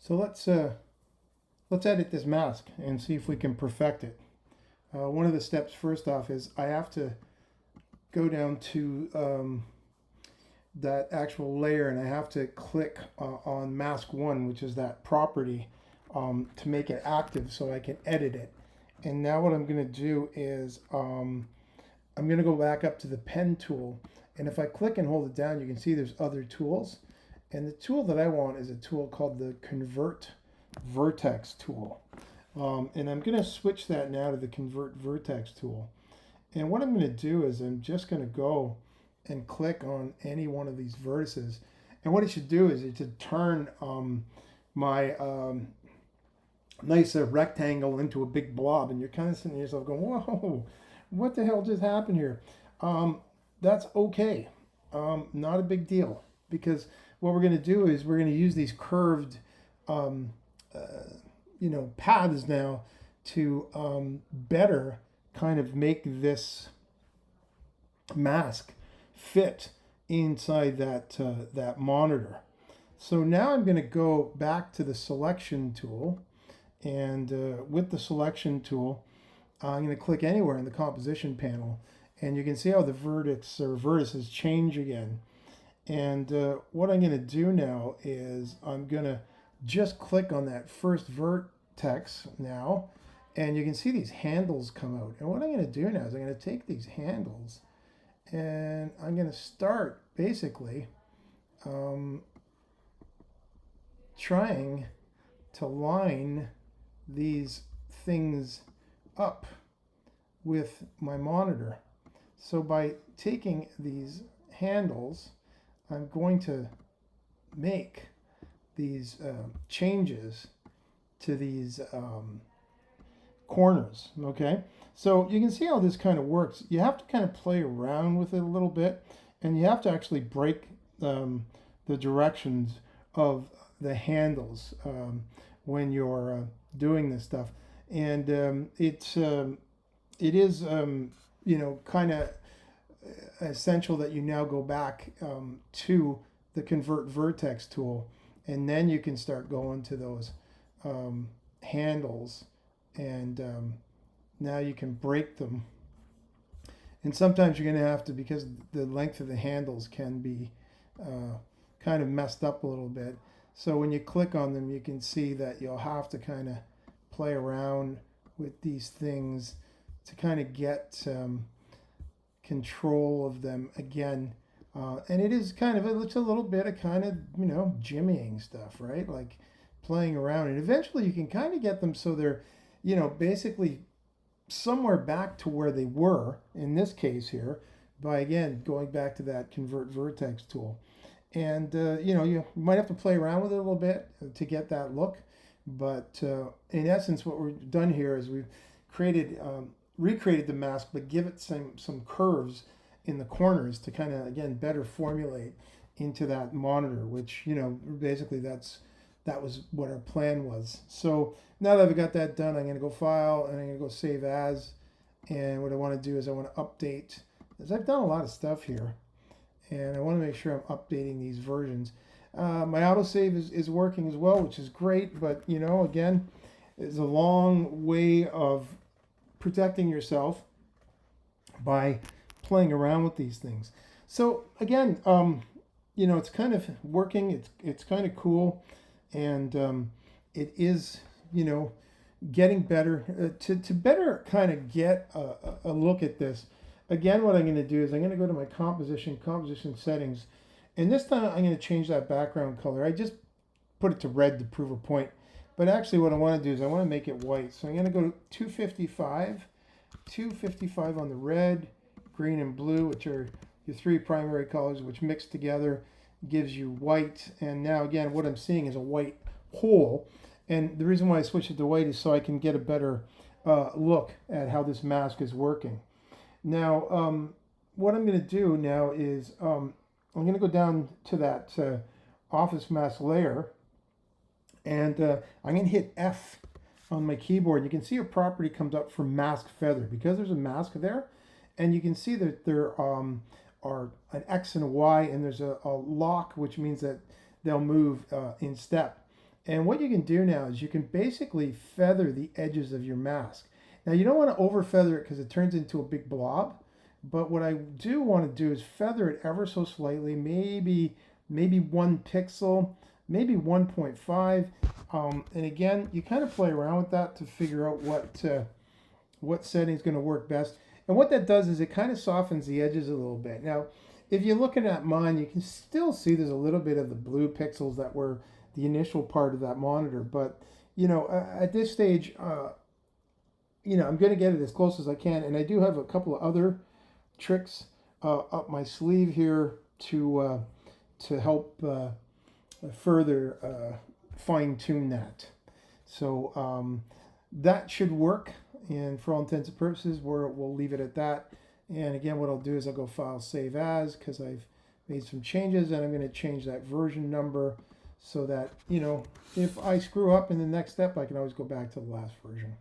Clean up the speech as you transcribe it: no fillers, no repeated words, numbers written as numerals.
So let's edit this mask and see if we can perfect it. One of the steps first off is I have to go down to that actual layer and I have to click on mask 1, which is that property, to make it active so I can edit it. And now what I'm going to do is I'm going to go back up to the pen tool, and if I click and hold it down, you can see there's other tools. And the tool that I want is a tool called the Convert Vertex tool. And I'm going to switch that now to the Convert Vertex tool. And what I'm going to do is I'm just going to go and click on any one of these vertices. And what it should do is it should turn my nice rectangle into a big blob. And you're kind of sitting to yourself going, whoa, what the hell just happened here? That's okay. Not a big deal, because what we're going to do is we're going to use these curved paths now to better kind of make this mask fit inside that monitor. So now I'm going to go back to the selection tool, and with the selection tool, I'm going to click anywhere in the composition panel, and you can see how the vertices change again. And what I'm going to do now is I'm going to just click on that first vertex now, and you can see these handles come out. And what I'm going to do now is I'm going to take these handles and I'm going to start basically trying to line these things up with my monitor. So by taking these handles, I'm going to make these changes to these corners, okay? So you can see how this kind of works. You have to kind of play around with it a little bit, and you have to actually break the directions of the handles when you're doing this stuff. And it is kind of essential that you now go back to the Convert Vertex tool, and then you can start going to those handles, and now you can break them. And sometimes you're going to have to, because the length of the handles can be kind of messed up a little bit. So when you click on them, you can see that you'll have to kind of play around with these things to kind of get control of them again. And it is kind of, it's a little bit of kind of, jimmying stuff, right? Like playing around. And eventually you can kind of get them so they're, basically somewhere back to where they were in this case here, by again going back to that Convert Vertex tool. And you might have to play around with it a little bit to get that look, but in essence what we've done here is we've recreated the mask, but give it some curves in the corners to kind of again better formulate into that monitor, which basically that was what our plan was. So now that I've got that done, I'm going to go File, and I'm going to go Save As. And what I want to do is I want to update, as I've done a lot of stuff here, and I want to make sure I'm updating these versions. My autosave is working as well, which is great, but again, it's a long way of protecting yourself by playing around with these things. So again, it's kind of working. It's kind of cool, and it is getting better to better kind of get a look at this. Again, what I'm going to do is I'm going to go to my composition settings, and this time I'm going to change that background color. I just put it to red to prove a point, but actually what I want to do is I want to make it white. So I'm going to go to 255 on the red, green, and blue, which are your three primary colors, which mixed together gives you white. And now again, what I'm seeing is a white hole. And the reason why I switched it to white is so I can get a better look at how this mask is working. Now, what I'm going to do now is I'm going to go down to that Office Mask layer, and I'm going to hit F on my keyboard. You can see a property comes up for Mask Feather, because there's a mask there, and you can see that there are an X and a Y, and there's a lock, which means that they'll move in step. And what you can do now is you can basically feather the edges of your mask. Now you don't want to over feather it because it turns into a big blob. But what I do want to do is feather it ever so slightly, maybe 1 pixel, maybe 1.5. And again, you kind of play around with that to figure out what setting is going to work best. And what that does is it kind of softens the edges a little bit. Now, if you're looking at mine, you can still see there's a little bit of the blue pixels that were the initial part of that monitor. But, at this stage, I'm going to get it as close as I can. And I do have a couple of other tricks up my sleeve here to help further fine tune that. So that should work. And for all intents and purposes, we'll leave it at that. And again, what I'll do is I'll go File, Save As, because I've made some changes, and I'm going to change that version number so that, if I screw up in the next step, I can always go back to the last version.